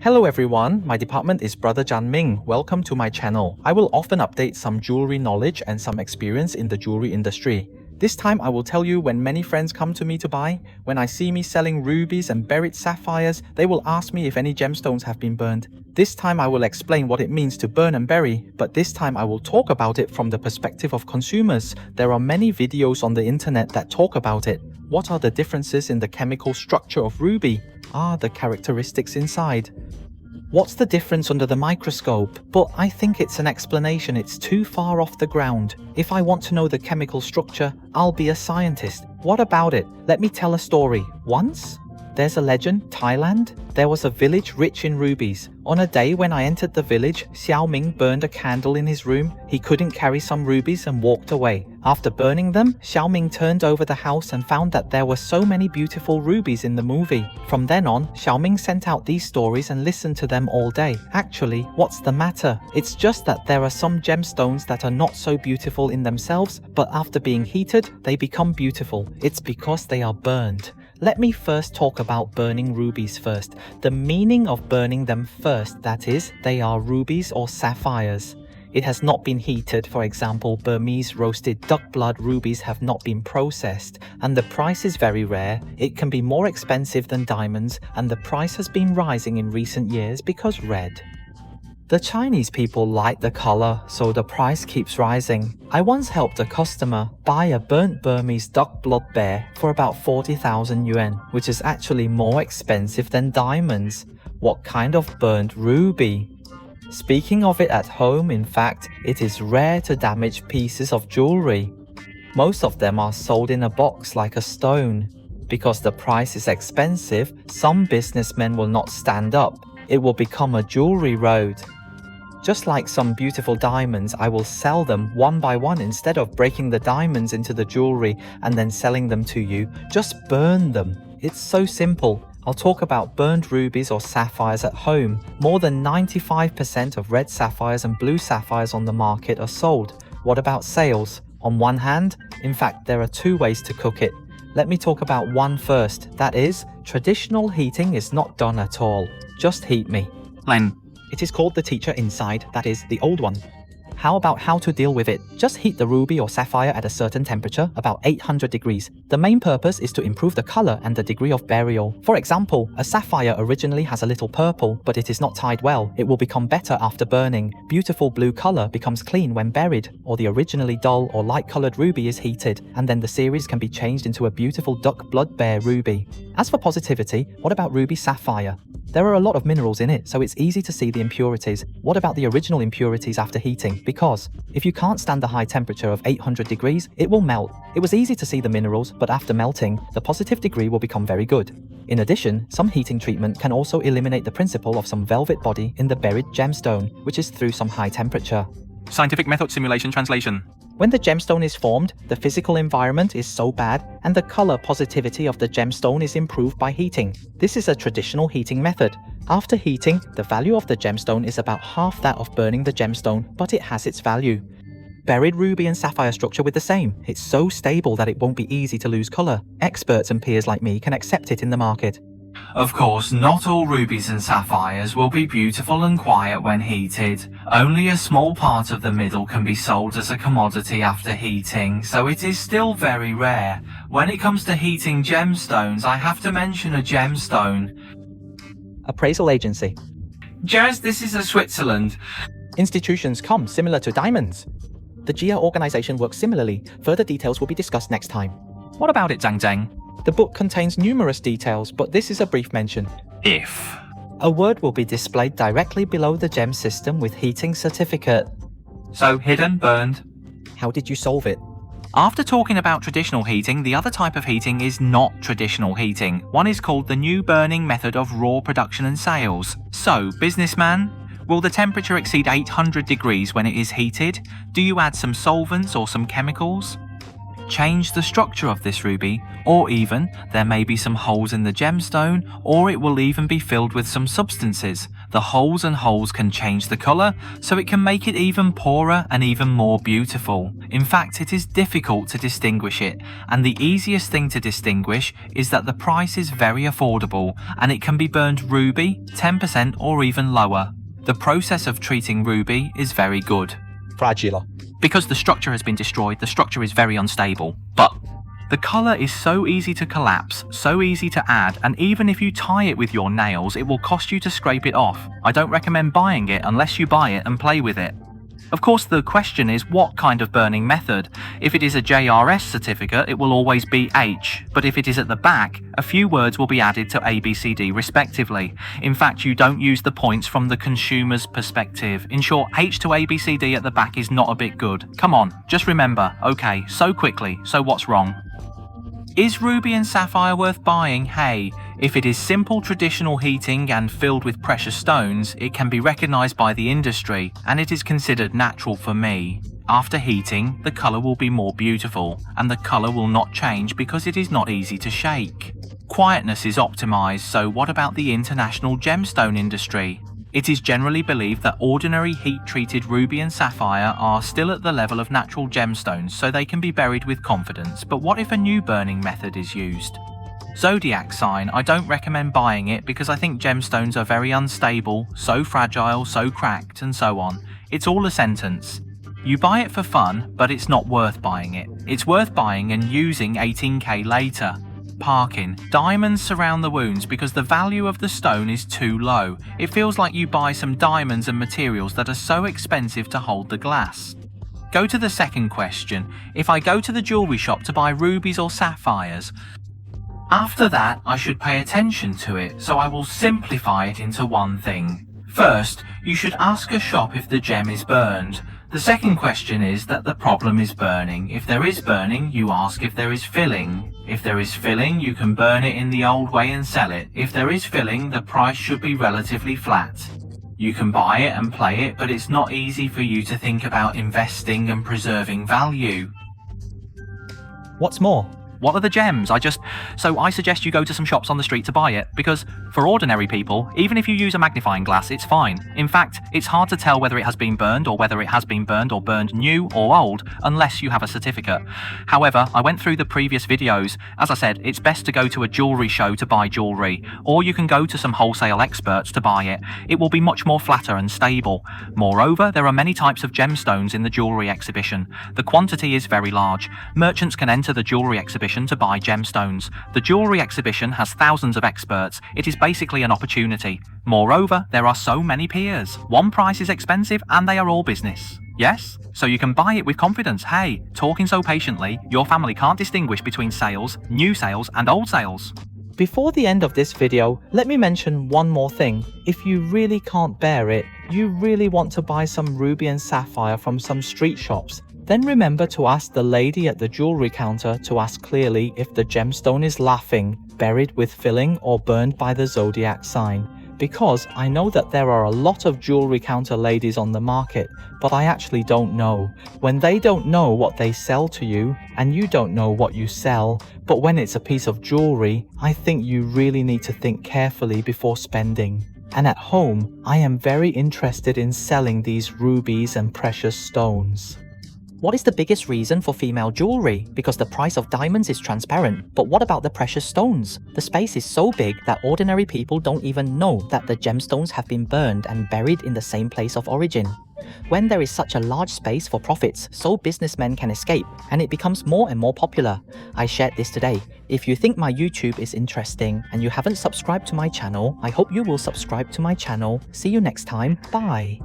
Hello everyone, my department is Brother Jan Ming. Welcome to my channel. I will often update some jewelry knowledge and some experience in the jewelry industry. This time I will tell you when many friends come to me to buy. When I see me selling rubies and buried sapphires, they will ask me if any gemstones have been burned. This time I will explain what it means to burn and bury, but this time I will talk about it from the perspective of consumers. There are many videos on the internet that talk about it. What are the differences in the chemical structure of ruby? The characteristics inside? What's the difference under the microscope? But I think it's an explanation it's too far off the ground. If I want to know the chemical structure, I'll be a scientist. What about it? Let me tell a story. Once, there's a legend, Thailand. There was a village rich in rubies. On a day when I entered the village, Xiao Ming burned a candle in his room. He couldn't carry some rubies and walked away. After burning them, Xiao Ming turned over the house and found that there were so many beautiful rubies in the movie. From then on, Xiao Ming sent out these stories and listened to them all day. Actually, what's the matter? It's just that there are some gemstones that are not so beautiful in themselves, but after being heated, they become beautiful. It's because they are burned. Let me first talk about burning rubies first. The meaning of burning them first, that is, they are rubies or sapphires. It has not been heated. For example, Burmese roasted duck blood rubies have not been processed, and the price is very rare. It can be more expensive than diamonds, and the price has been rising in recent years because red. The Chinese people like the color, so the price keeps rising. I once helped a customer buy a burnt Burmese duck blood bear for about 40,000 yuan, which is actually more expensive than diamonds. What kind of burnt ruby? Speaking of it at home, in fact, it is rare to damage pieces of jewelry. Most of them are sold in a box like a stone. Because the price is expensive, some businessmen will not stand up. It will become a jewelry road. Just like some beautiful diamonds, I will sell them one by one instead of breaking the diamonds into the jewelry and then selling them to you. Just burn them. It's so simple. I'll talk about burned rubies or sapphires at home. More than 95% of red sapphires and blue sapphires on the market are sold. What about sales? On one hand, in fact, there are two ways to cook it. Let me talk about one first. That is, traditional heating is not done at all. Just heat me. Len. It is called the teacher inside, that is, the old one. How about how to deal with it? Just heat the ruby or sapphire at a certain temperature, about 800 degrees. The main purpose is to improve the color and the degree of burial. For example, a sapphire originally has a little purple, but it is not tied well. It will become better after burning. Beautiful blue color becomes clean when buried, or the originally dull or light colored ruby is heated, and then the series can be changed into a beautiful duck blood bear ruby. As for positivity, what about ruby sapphire? There are a lot of minerals in it, so it's easy to see the impurities. What about the original impurities after heating? Because if you can't stand the high temperature of 800 degrees, it will melt. It was easy to see the minerals, but after melting, the positive degree will become very good. In addition, some heating treatment can also eliminate the principle of some velvet body in the buried gemstone, which is through some high temperature. Scientific method simulation translation. When the gemstone is formed, the physical environment is so bad and the color positivity of the gemstone is improved by heating. This is a traditional heating method. After heating, the value of the gemstone is about half that of burning the gemstone, but it has its value. Buried ruby and sapphire structure with the same. It's so stable that it won't be easy to lose color. Experts and peers like me can accept it in the market. Of course, not all rubies and sapphires will be beautiful and quiet when heated. Only a small part of the middle can be sold as a commodity after heating, so it is still very rare. When it comes to heating gemstones, I have to mention a gemstone. Appraisal agency. Jazz, this is a Switzerland. Institutions come similar to diamonds. The GIA organization works similarly. Further details will be discussed next time. What about it, Zhang Zhang? The book contains numerous details, but this is a brief mention. If. A word will be displayed directly below the gem system with heating certificate. So hidden, burned. How did you solve it? After talking about traditional heating, the other type of heating is not traditional heating. One is called the new burning method of raw production and sales. So, businessman, will the temperature exceed 800 degrees when it is heated? Do you add some solvents or some chemicals? Change the structure of this ruby, or even there may be some holes in the gemstone, or it will even be filled with some substances. The holes and holes can change the colour, so it can make it even poorer and even more beautiful. In fact, it is difficult to distinguish it, and the easiest thing to distinguish is that the price is very affordable and it can be burned ruby, 10% or even lower. The process of treating ruby is very good. Fragile. Because the structure has been destroyed, the structure is very unstable. But the colour is so easy to collapse, so easy to add, and even if you tie it with your nails, it will cost you to scrape it off. I don't recommend buying it unless you buy it and play with it. Of course, the question is what kind of burning method. If it is a JRS certificate, it will always be H, but if it is at the back, a few words will be added to ABCD respectively. In fact, you don't use the points from the consumer's perspective. In short, H to ABCD at the back is not a bit good. Come on, just remember. Okay, so quickly, so what's wrong? Is ruby and sapphire worth buying? Hey, if it is simple traditional heating and filled with precious stones, it can be recognised by the industry, and it is considered natural for me. After heating, the colour will be more beautiful, and the colour will not change because it is not easy to shake. Quietness is optimised, so what about the international gemstone industry? It is generally believed that ordinary heat-treated ruby and sapphire are still at the level of natural gemstones, so they can be buried with confidence, but what if a new burning method is used? Zodiac sign, I don't recommend buying it because I think gemstones are very unstable, so fragile, so cracked, and so on. It's all a sentence. You buy it for fun, but it's not worth buying it. It's worth buying and using 18K later. Parking. Diamonds surround the wounds because the value of the stone is too low. It feels like you buy some diamonds and materials that are so expensive to hold the glass. Go to the second question. If I go to the jewellery shop to buy rubies or sapphires, After that, I should pay attention to it, so I will simplify it into one thing. First, you should ask a shop if the gem is burned. The second question is that the problem is burning. If there is burning, you ask if there is filling. If there is filling, you can burn it in the old way and sell it. If there is filling, the price should be relatively flat. You can buy it and play it, but it's not easy for you to think about investing and preserving value. What's more? what are the gems? So I suggest you go to some shops on the street to buy it, because for ordinary people, even if you use a magnifying glass, it's fine. In fact, it's hard to tell whether it has been burned or whether it has been burned or burned new or old, unless you have a certificate. However, I went through the previous videos. As I said, it's best to go to a jewellery show to buy jewellery, or you can go to some wholesale experts to buy it. It will be much more flatter and stable. Moreover, there are many types of gemstones in the jewellery exhibition. The quantity is very large. Merchants can enter the jewellery exhibition to buy gemstones. The jewellery exhibition has thousands of experts. It is basically an opportunity. Moreover, there are so many peers. One price is expensive and they are all business. Yes? So you can buy it with confidence. Hey, talking so patiently, your family can't distinguish between sales, new sales and old sales. Before the end of this video, let me mention one more thing. If you really can't bear it, you really want to buy some ruby and sapphire from some street shops, then remember to ask the lady at the jewelry counter to ask clearly if the gemstone is laughing, buried with filling or burned by the zodiac sign. Because I know that there are a lot of jewelry counter ladies on the market, but I actually don't know. When they don't know what they sell to you, and you don't know what you sell, but when it's a piece of jewelry, I think you really need to think carefully before spending. And at home, I am very interested in selling these rubies and precious stones. What is the biggest reason for female jewelry? Because the price of diamonds is transparent. But what about the precious stones? The space is so big that ordinary people don't even know that the gemstones have been burned and buried in the same place of origin. When there is such a large space for profits, so businessmen can escape, and it becomes more and more popular. I shared this today. If you think my YouTube is interesting and you haven't subscribed to my channel, I hope you will subscribe to my channel. See you next time. Bye.